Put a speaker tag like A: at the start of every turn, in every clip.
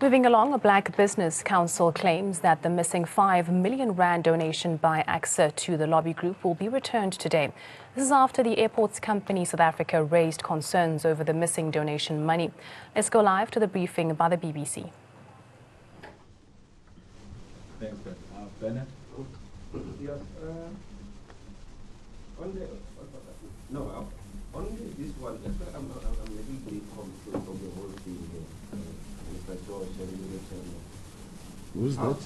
A: Moving along, a Black Business Council claims that the missing R5 million donation by AXA to the lobby group will be returned today. This is after the airports company South Africa raised concerns over the missing donation money. Let's go live to the briefing by the BBC.
B: Thanks, Bernard.
C: Yes, on this one, I'm a little bit confused of the whole thing here, Mr. George and
B: Who's that?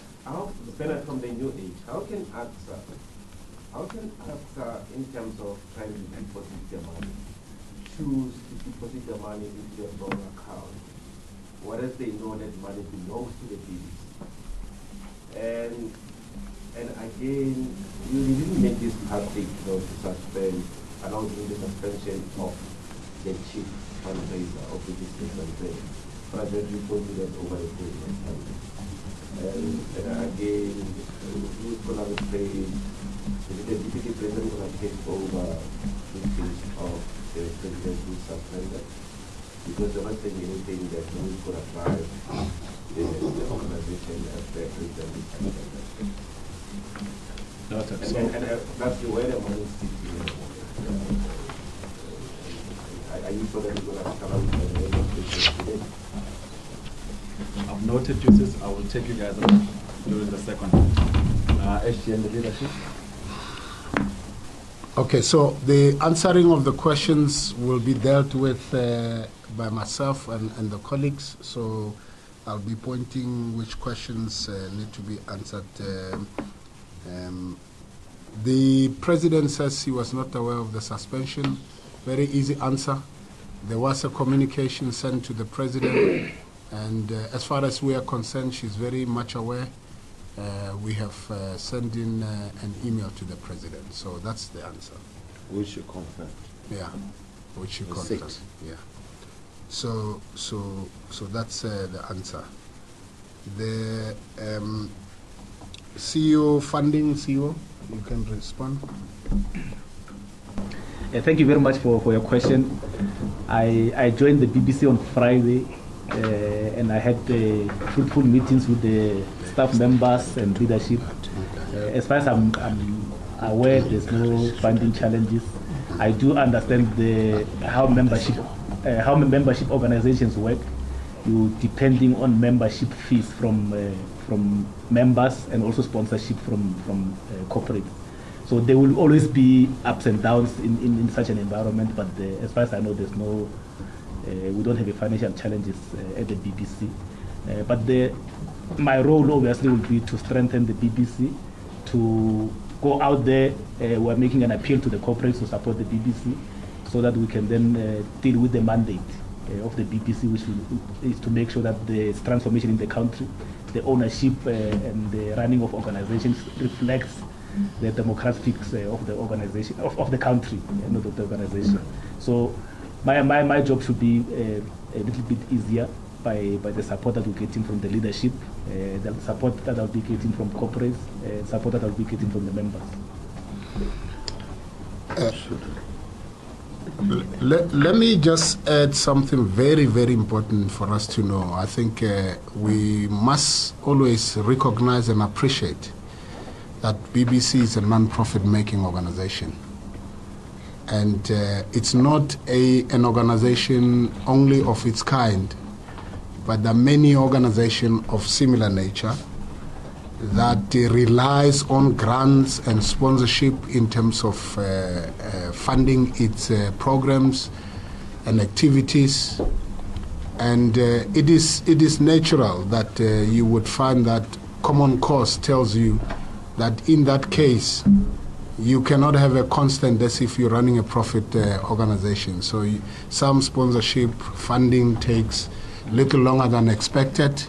C: Bernard from the New Age. How can AXA, in terms of trying to deposit their money, choose to deposit their money into their own account, whereas they know that money belongs to the BBC? And again, you didn't make this public, to suspend, announcing the suspension of the chief fundraiser of the business and trade. But I just reported that over the period of time. And again, who's going to pay? The deputy president going to take over the case of the president who suspended? Because they're not saying anything that who's going to drive the organization as the president is suspended. And that's the way the money is sitting. Are you sure that you're going to challenge the name of this today?
B: I've noted uses. I will take you guys up during the second. SG and the leadership.
D: Okay, so the answering of the questions will be dealt with by myself and the colleagues. So I'll be pointing which questions need to be answered. The president says he was not aware of the suspension. Very easy answer. There was a communication sent to the president, and as far as we are concerned, she's very much aware. We have sent in an email to the president, so that's the answer.
C: Which you confirmed.
D: Yeah, which you confirmed. Yeah. So that's the answer. The CEO funding, CEO, you can respond.
E: Thank you very much for your question. I joined the BBC on Friday, and I had fruitful meetings with the staff members and leadership. As far as I'm aware, there's no funding challenges. I do understand how membership organizations work. You depending on membership fees from members and also sponsorship from corporate. So there will always be ups and downs in such an environment, but as far as I know, there's no, we don't have any financial challenges at the BBC. But my role obviously will be to strengthen the BBC, to go out there. We're making an appeal to the corporates to support the BBC so that we can then deal with the mandate of the BBC, which is to make sure that the transformation in the country, the ownership and the running of organizations reflects the demographics of the organization, of the country, not of the organization. So my job should be a little bit easier by the support that we're getting from the leadership, the support that I'll be getting from corporates, support that I'll be getting from the members.
D: Let me just add something very, very important for us to know. I think we must always recognize and appreciate that BBC is a non-profit making organization. And it's not an organization only of its kind, but there are many organizations of similar nature that relies on grants and sponsorship in terms of funding its programs and activities. And it is natural that you would find that common cause tells you that in that case, you cannot have a constant as if you're running a profit organization. So some sponsorship funding takes a little longer than expected,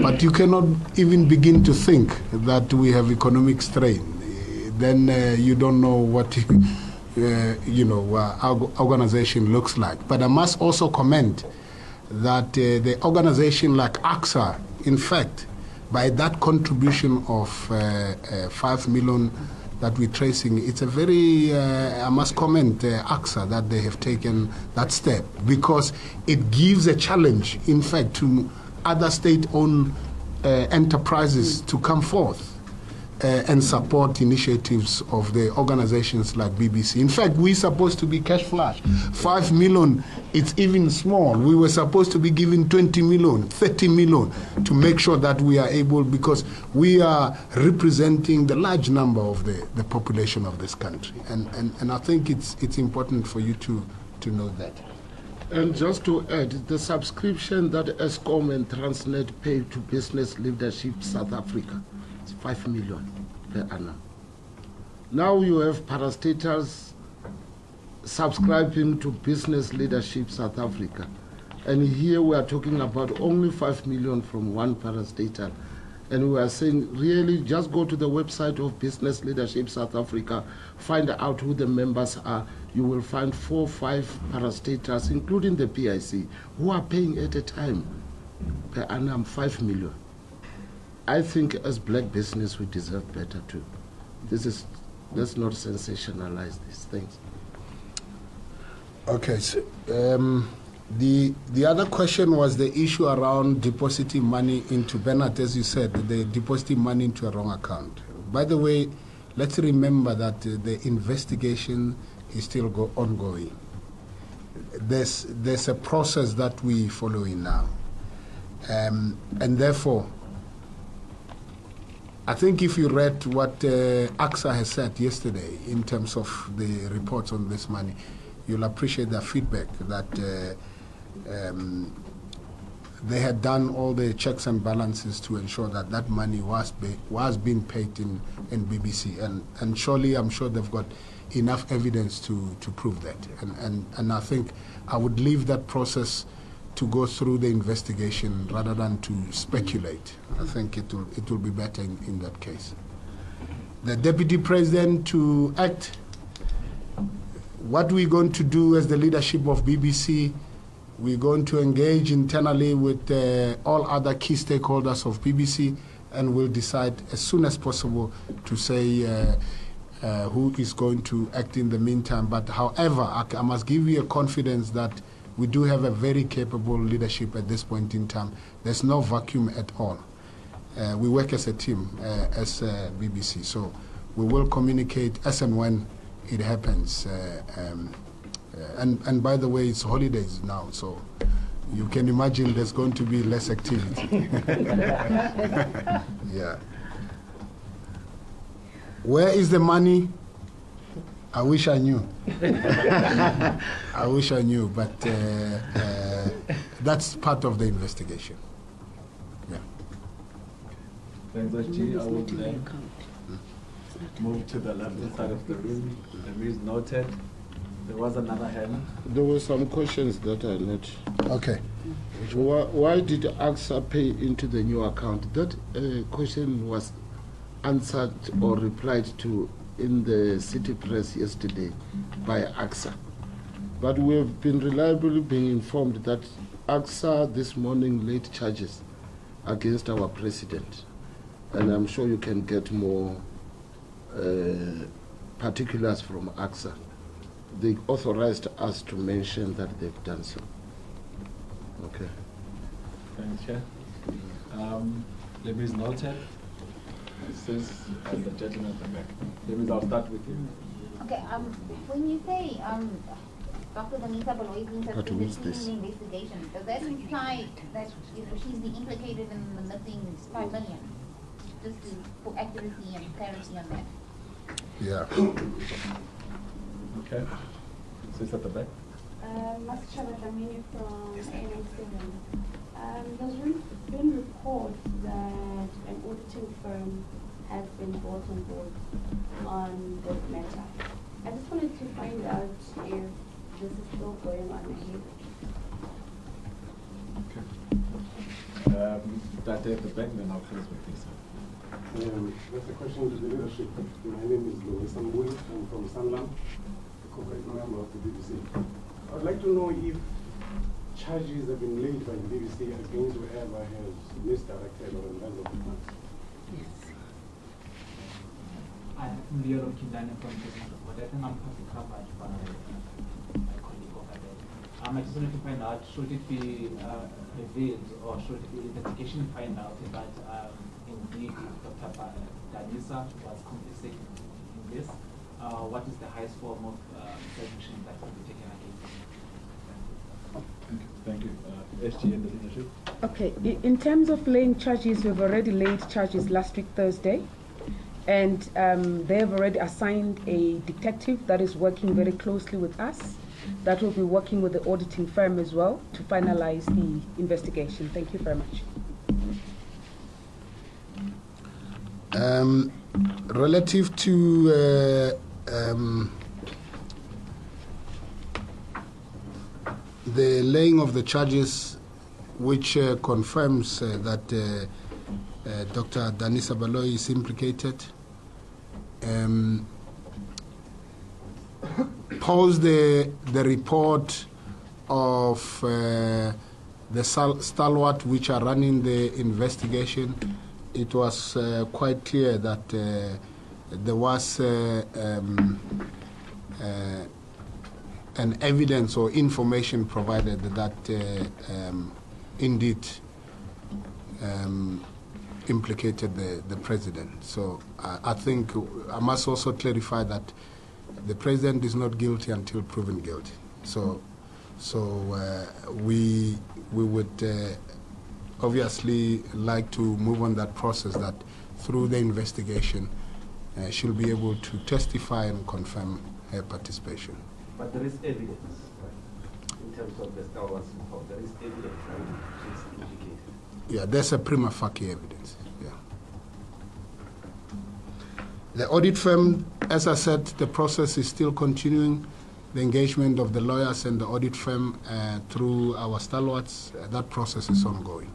D: but you cannot even begin to think that we have economic strain. Then you don't know what our organization looks like. But I must also comment that the organization like AXA, in fact, by that contribution of 5 million that we're tracing, it's a very, I must comment AXA that they have taken that step, because it gives a challenge, in fact, to other state-owned enterprises to come forth and support initiatives of the organizations like BBC. In fact, we're supposed to be cash flush. 5 million, it's even small. We were supposed to be giving 20 million, 30 million to make sure that we are able, because we are representing the large number of the population of this country. And I think it's important for you to know that.
F: And just to add, the subscription that ESCOM and Transnet pay to Business Leadership South Africa, 5 million per annum. Now you have parastatals subscribing to Business Leadership South Africa. And here we are talking about only 5 million from one parastatal. And we are saying, really, just go to the website of Business Leadership South Africa, find out who the members are. You will find 4 or 5 parastatals, including the PIC, who are paying at a time per annum 5 million. I think as black business, we deserve better too. Let's not sensationalize these things.
D: Okay, so the other question was the issue around depositing money into, Bernard, as you said, the depositing money into a wrong account. By the way, let's remember that the investigation is still ongoing. There's a process that we following now. And therefore, I think if you read what AXA has said yesterday in terms of the reports on this money, you'll appreciate their feedback that they had done all the checks and balances to ensure that that money was being paid in BBC. And surely, I'm sure they've got enough evidence to prove that. And I think I would leave that process to go through the investigation rather than to speculate. I think it will be better in that case. The Deputy President to act. What we're going to do as the leadership of BBC, we're going to engage internally with all other key stakeholders of BBC, and we'll decide as soon as possible to say who is going to act in the meantime. But however, I must give you a confidence that we do have a very capable leadership at this point in time. There's no vacuum at all. We work as a team, as BBC. So we will communicate as and when it happens. And by the way, it's holidays now, so you can imagine there's going to be less activity. Yeah. Where is the money? I wish I knew. I wish I knew, but that's part of the investigation. Yeah.
B: Thanks, SG. I will then move to the left side of the room. The is noted. There was another hand.
F: There were some questions that are not.
D: Okay.
F: Why did AXA pay into the new account? That question was answered or replied to in the City Press yesterday by AXA. But we have been reliably being informed that AXA this morning laid charges against our president. And I'm sure you can get more particulars from AXA. They authorized us to mention that they've done so. Okay.
B: Thanks, Chair. Libby's noted. Since the gentleman at the back. Libby, I'll start with you.
G: Okay, when you say Dr. Danisa Baloyi being suspended in the investigation, does that imply that she's been implicated in the missing 5 million? Just for accuracy and clarity on that.
D: Yeah.
B: Okay. Sis at the back.
H: Master Chabatamini from NX7. There's been reports that an auditing firm has been brought on board on this matter. I just wanted to find out if this is still going on ahead.
B: Okay. That at the back, then I'll close with this.
I: That's a question to the leadership. My name is Danisa Baloyi. I'm from Sanlam, a corporate member of the BBC. I'd like to know if charges have been laid by the BBC against whoever has misdirected or embezzled the funds.
J: Yes. I'm Leo Kindani from Business Report. I think I'm probably covered by my colleague over there.
E: I just wanted to find out, should it be revealed or should the investigation find out that indeed Dr. Danisa was complicit in this? What is the highest form of sanction that could be taken against?
B: Thank you. SG and the leadership.
J: Okay, in terms of laying charges, we've already laid charges last week, Thursday. And they have already assigned a detective that is working very closely with us. That will be working with the auditing firm as well to finalize the investigation. Thank you very much.
D: Relative to the laying of the charges, which confirms that Dr. Danisa Baloyi is implicated, post the report of the stalwart which are running the investigation, it was quite clear that there was an evidence or information provided that indeed implicated the president. So I think I must also clarify that the president is not guilty until proven guilty. So we would obviously like to move on that process, that through the investigation she'll be able to testify and confirm her participation.
C: But there is evidence, right? In terms of the Stalwart's report, there is evidence that she's implicated.
D: Yeah, there's a prima facie evidence. Yeah. The audit firm, as I said, the process is still continuing. The engagement of the lawyers and the audit firm through our stalwarts, that process is ongoing.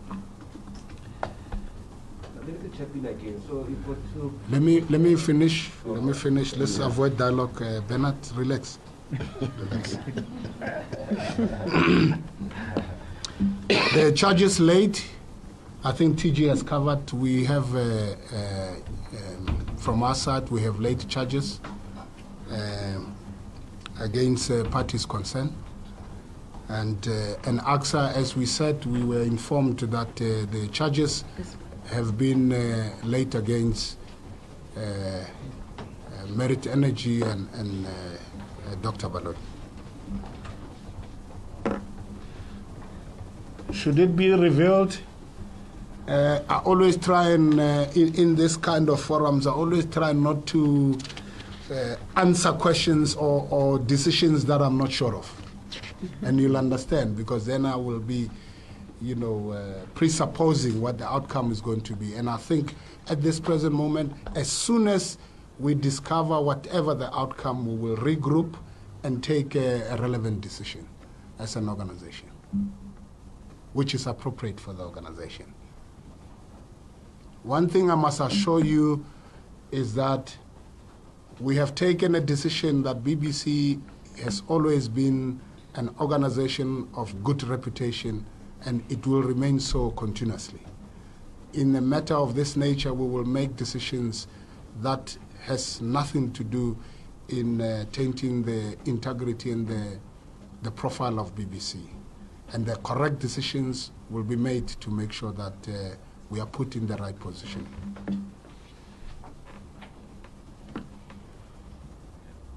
D: Let me finish. Let me finish. Let's avoid dialogue. Bernard, relax. Relax. The charges laid, I think TG has covered. We have, from our side, we have laid charges against parties concerned. And AXA, as we said, we were informed that the charges have been laid against Merit Energy and Dr. Baloyi. Should it be revealed? I always try and, in this kind of forums, I always try not to answer questions or decisions that I'm not sure of. And you'll understand, because then I will be, presupposing what the outcome is going to be. And I think at this present moment, as soon as we discover whatever the outcome, we will regroup and take a relevant decision as an organization, which is appropriate for the organization. One thing I must assure you is that we have taken a decision that BBC has always been an organization of good reputation, and it will remain so continuously. In a matter of this nature, we will make decisions that has nothing to do in tainting the integrity and the profile of BBC. And the correct decisions will be made to make sure that we are put in the right position.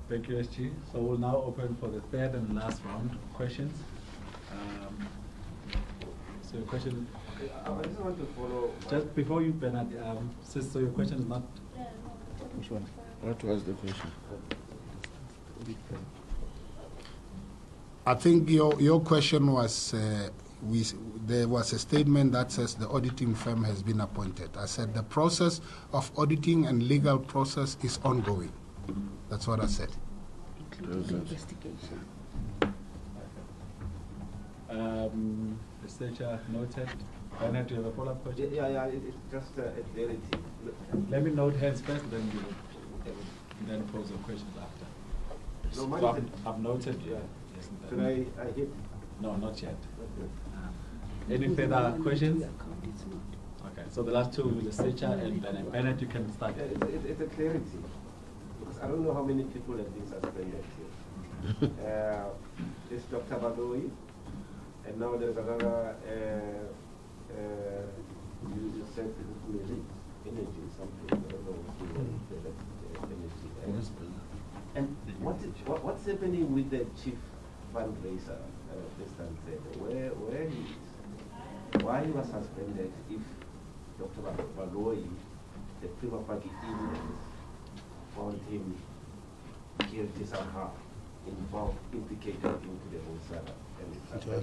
B: Thank you, SG. So we'll now open for the third and last round of questions. So your question...
C: I just want to follow...
B: Just before you, Bernard, so your question is not...
F: Which one? What was the question?
D: I think your question was, there was a statement that says the auditing firm has been appointed. I said the process of auditing and legal process is ongoing. That's what I said.
J: Investigation.
B: Researcher noted. Bernard, do you have a follow-up question?
C: Yeah, it's just a clarity.
B: Let me note hands first, then you pose your questions after.
C: No,
B: so I've noted.
C: Yeah.
B: Yes,
C: should I hit?
B: No, not yet.
C: Okay.
B: Any further questions? Okay, so the last two will be the researcher and Bernard. Bernard, you can start.
C: It's a clarity. Because I don't know how many people have been suspended here. is Dr. Baloyi, and now there's another, you said energy, something, I don't know what energy. And what's happening with the chief fundraiser, Mr. Nzele? Where he is? Why he was suspended if Dr. Baloyi, the prima facie evidence, found him guilty somehow, involved, implicated into the whole saga, and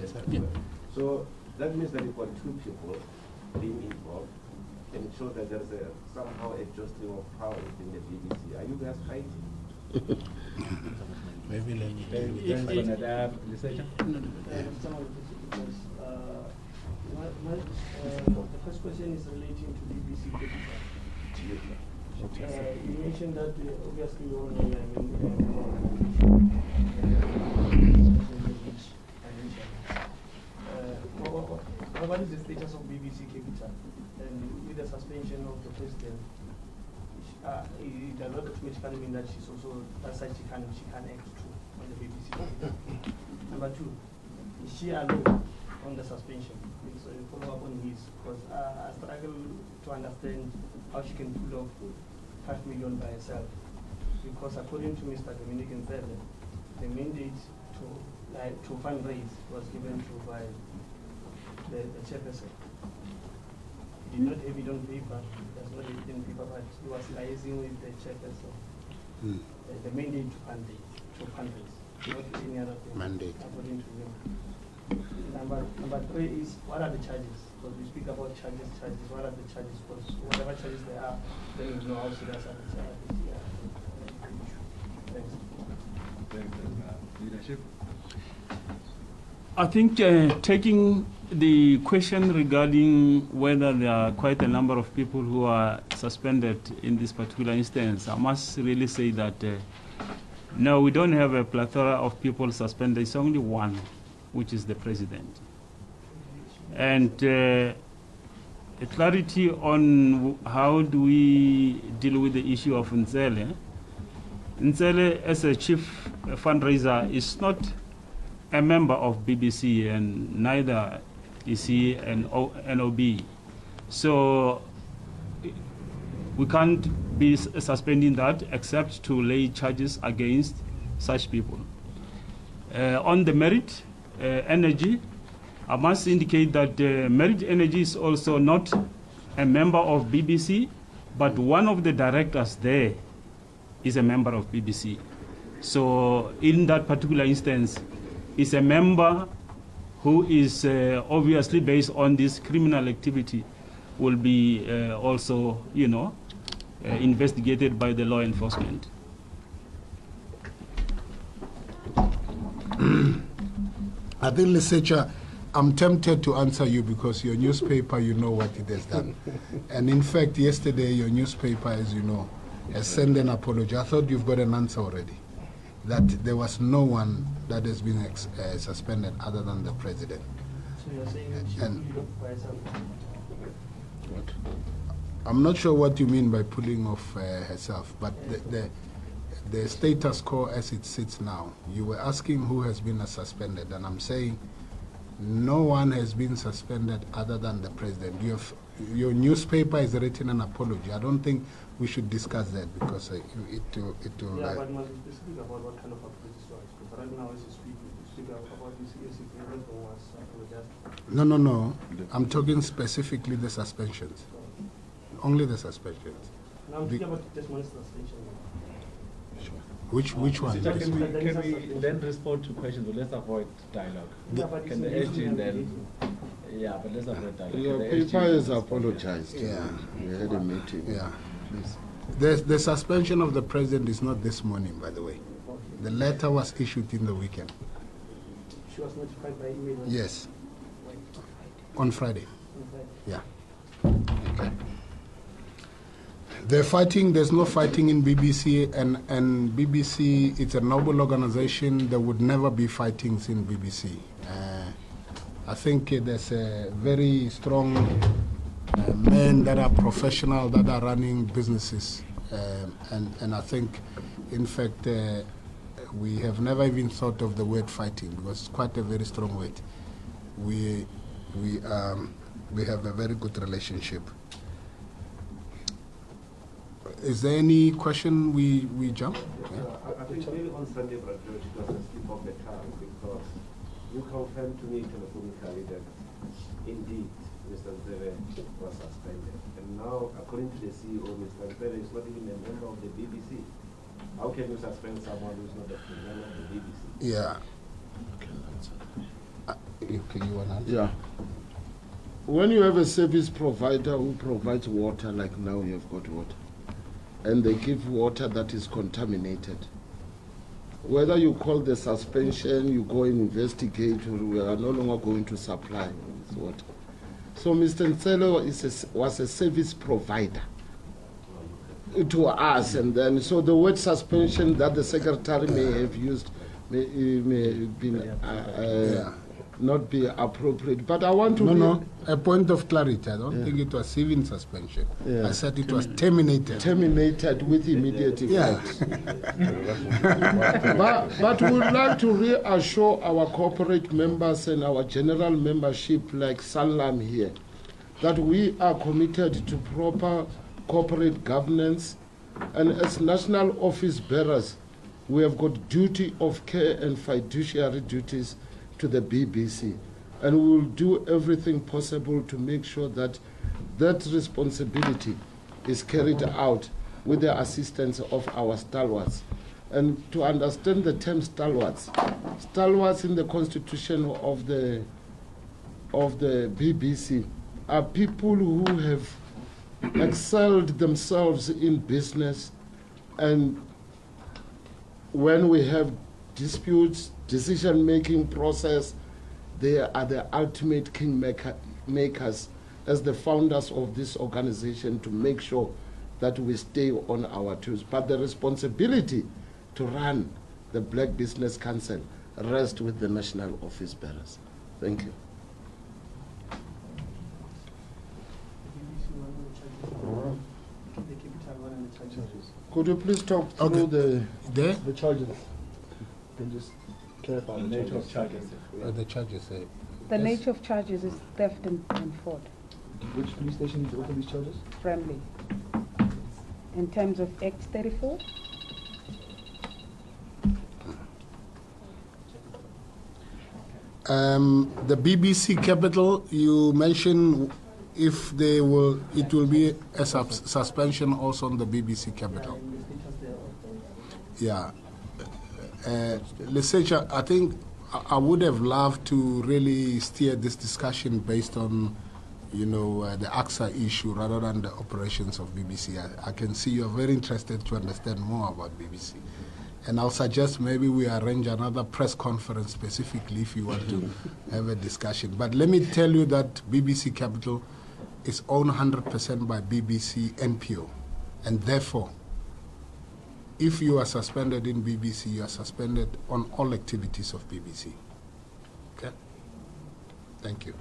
C: suspended. So that means that you've got two people being involved, and it shows that there's somehow a jostling of power within the BBC. Are you guys fighting?
D: Maybe let me.
K: The first question is relating to BBC Capital. You mentioned that obviously you all know what is the status of BBC Capital? And with the suspension of the president, it does not automatically mean that she's also, that's why she can act too on the BBC Capital. Number two, is she alone on the suspension? So you follow up on his, because I struggle to understand how she can pull off 5 million by herself. Because according to Mr. Dominic Nzele, the mandate to fundraise was given to by the chairperson. He did not have it on paper, there's not it in paper, but he was liaising with the chairperson. The mandate to fundraise, not any other thing, mandate, according to him. Number three is, what are the charges? Because we speak about charges, what are the charges? Because whatever charges there are, then we know how serious are the charges. Thanks.
B: Leadership?
L: I think taking the question regarding whether there are quite a number of people who are suspended in this particular instance, I must really say that no, we don't have a plethora of people suspended. It's only one, which is the president. And a clarity on how do we deal with the issue of Nzele. Nzele, as a chief fundraiser, is not a member of BBC, and neither is he an NOB. So we can't be suspending that except to lay charges against such people. On the Merit Energy, I must indicate that Merit Energy is also not a member of BBC, but one of the directors there is a member of BBC. So in that particular instance, is a member who is obviously based on this criminal activity will be also, investigated by the law enforcement.
D: I think, Lesecha, I'm tempted to answer you because your newspaper, you know what it has done. And in fact, yesterday, your newspaper, as you know, has sent an apology. I thought you've got an answer already, that there was no one that has been suspended other than the president.
K: So you're saying that she pulled off by herself?
D: What? I'm not sure what you mean by pulling off herself, but the status quo as it sits now, you were asking who has been suspended, and I'm saying no one has been suspended other than the president. Your newspaper has written an apology. I don't think we should discuss that because it will.
K: Yeah, but must be specific about what kind of apology it was. Because right now, as you speak about this, was apologized.
D: No. I'm talking specifically the suspensions. Only the suspensions.
K: Now I'm talking about this month's suspension.
D: Sure. Which one?
B: Can we then respond to questions, or let's avoid dialogue? Can the SG then? Yeah, but let's avoid dialogue.
F: Your paper has apologized.
D: Yeah.
F: We had a meeting.
D: Yeah. Please. The suspension of the president is not this morning, by the way. The letter was issued in the weekend.
K: She was notified by email?
D: Yes. On Friday. Yeah. Okay. They're fighting. There's no fighting in BBC, and BBC, it's a noble organization. There would never be fightings in BBC. I think there's a very strong men that are professional, that are running businesses, and I think, in fact, we have never even thought of the word fighting because it's quite a very strong word. We have a very good relationship. Is there any question we jump? Yeah.
C: I think maybe on Sunday, Brother George, it was a slip of the tongue because you confirmed to me telephonically that indeed Mr. Nzebe was suspended. And now, according to the CEO, Mr. Nzebe is not even a member of the BBC. How can you suspend someone who's not a member of the BBC?
D: Yeah. Can you want to answer?
F: Yeah. When you have a service provider who provides water, like now you have got water, and they give water that is contaminated, whether you call the suspension, you go and investigate, or we are no longer going to supply this water. So Mr. Nselo was a service provider to us, and then so the word suspension that the secretary may have used may not be appropriate. But I want to
D: a point of clarity. I don't think it was civil suspension. I said it was terminated.
F: Terminated with immediate effect. But we would like to reassure our corporate members and our general membership like Sanlam here that we are committed to proper corporate governance, and as national office bearers we have got duty of care and fiduciary duties to the BBC, and we will do everything possible to make sure that that responsibility is carried out with the assistance of our stalwarts. And to understand the term stalwarts in the constitution of the BBC are people who have excelled themselves in business, and when we have disputes, decision-making process, they are the ultimate makers as the founders of this organization to make sure that we stay on our toes. But the responsibility to run the Black Business Council rests with the national office bearers. Thank you. Could you please talk through the
I: charges? Can just clarify the nature of charges.
D: The charges.
J: The nature of charges is theft and fraud.
I: Which police station is open these charges?
J: Friendly. In terms of Act 34.
D: The BBC Capital, you mentioned if they will, it will be a suspension also on the BBC Capital. Yeah. Legislature, I think I would have loved to really steer this discussion based on, the AXA issue rather than the operations of BBC. I can see you are very interested to understand more about BBC. And I'll suggest maybe we arrange another press conference specifically if you want to have a discussion. But let me tell you that BBC Capital is owned 100% by BBC NPO. And therefore, if you are suspended in BBC, you are suspended on all activities of BBC. Okay? Thank you.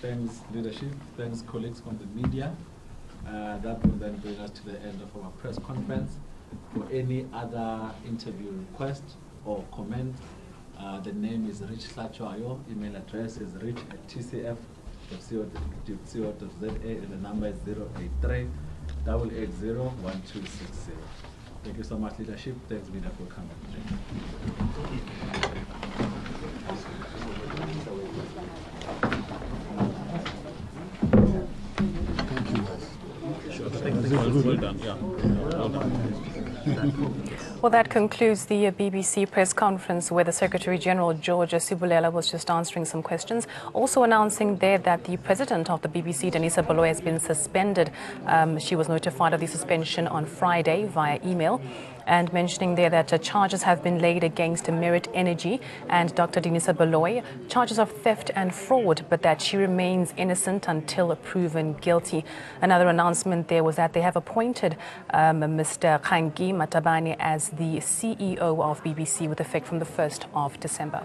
B: Thanks, leadership. Thanks, colleagues from the media. That will then bring us to the end of our press conference. For any other interview request or comment, the name is Rich Sachuayo. Email address is rich@tcf.co.za, and the number is 083-880-1260. Thank you so much, leadership. Thanks, Vida, for coming.
L: Well done. Yeah. Well done.
A: Well, that concludes the BBC press conference where the Secretary-General, George Sibulela, was just answering some questions. Also announcing there that the president of the BBC, Danisa Baloyi, has been suspended. She was notified of the suspension on Friday via email, and mentioning there that charges have been laid against Merit Energy and Dr. Danisa Baloyi, charges of theft and fraud, but that she remains innocent until proven guilty. Another announcement there was that they have appointed Mr. Khangi Matabane as the CEO of BBC with effect from the 1st of December.